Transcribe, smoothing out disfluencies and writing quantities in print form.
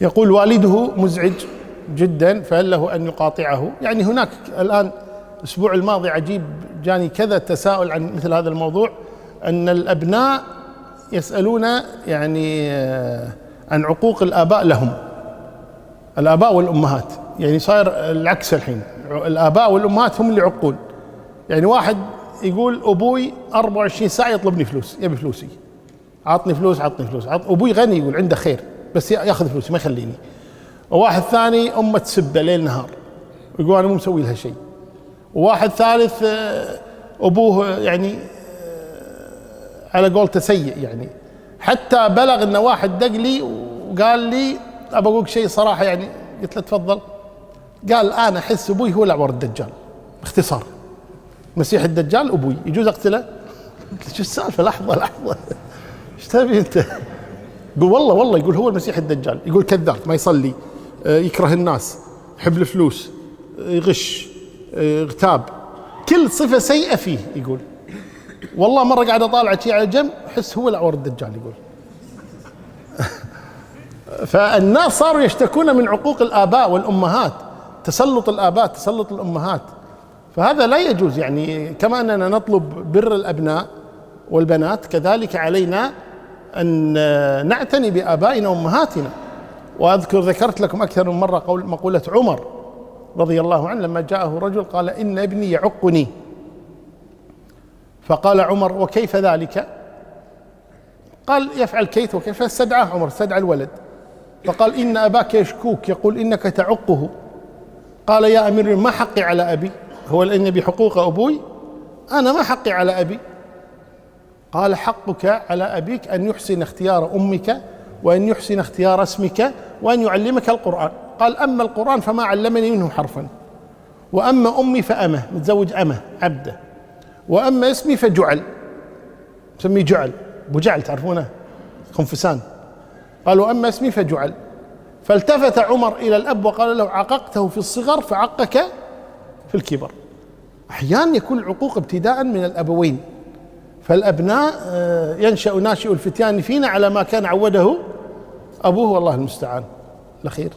يقول والده مزعج جدا فهل له أن يقاطعه؟ يعني هناك الآن الأسبوع الماضي عجيب جاني كذا تساؤل عن مثل هذا الموضوع، أن الأبناء يسألون يعني عن عقوق الآباء لهم، الآباء والأمهات. يعني صاير العكس الحين، الآباء والأمهات هم اللي يعقون. يعني واحد يقول أبوي 24 ساعة يطلبني فلوس، يبي فلوسي، عطني فلوس عطني فلوس. أبوي غني يقول عنده خير بس ياخذ فلوسي ما يخليني. وواحد ثاني أمه تسبه ليل نهار يقول أنا مو مسوي لها شيء. وواحد ثالث أبوه يعني على قولته سيء. يعني حتى بلغ أن واحد دق لي وقال لي أبى أقولك شيء صراحة، يعني قلت له تفضل. قال أنا أحس أبوي هو الأعور الدجال، باختصار مسيح الدجال أبوي، يجوز أقتله؟ قلت له شو السالفة؟ لحظة ايش تبي أنت؟ يقول والله يقول هو المسيح الدجال. يقول كذاب، ما يصلي، يكره الناس، يحب الفلوس، يغش، اغتاب، كل صفة سيئة فيه. يقول والله مرة قاعد أطالع شيء على جنب أحس هو الأعور الدجال. يقول فالناس صاروا يشتكون من عقوق الآباء والأمهات، تسلط الآباء تسلط الأمهات، فهذا لا يجوز. يعني كما أننا نطلب بر الأبناء والبنات كذلك علينا أن نعتني بآبائنا وأمهاتنا. وأذكر ذكرت لكم أكثر من مرة مقولة عمر رضي الله عنه لما جاءه رجل قال إن ابني يعقني، فقال عمر وكيف ذلك؟ قال يفعل كيف وكيف، فاستدعاه عمر، استدعى الولد فقال إن أباك يشكوك يقول إنك تعقه. قال يا أمير ما حقي على أبي؟ هو لأن بحقوق أبوي؟ أنا ما حقي على أبي. قال حقك على أبيك أن يحسن اختيار أمك، وأن يحسن اختيار اسمك، وأن يعلمك القرآن. قال أما القرآن فما علمني منه حرفا، وأما أمي فأمه، متزوج أمه عبده، وأما اسمي فجعل، سمي جعل، أبو جعل تعرفونه خنفسان. قال وأما اسمي فجعل. فالتفت عمر إلى الأب وقال له عققته في الصغر فعقك في الكبر. أحيانا يكون العقوق ابتداء من الأبوين، فالأبناء ينشأ ناشئ الفتيان فينا على ما كان عوده أبوه، والله المستعان. الأخير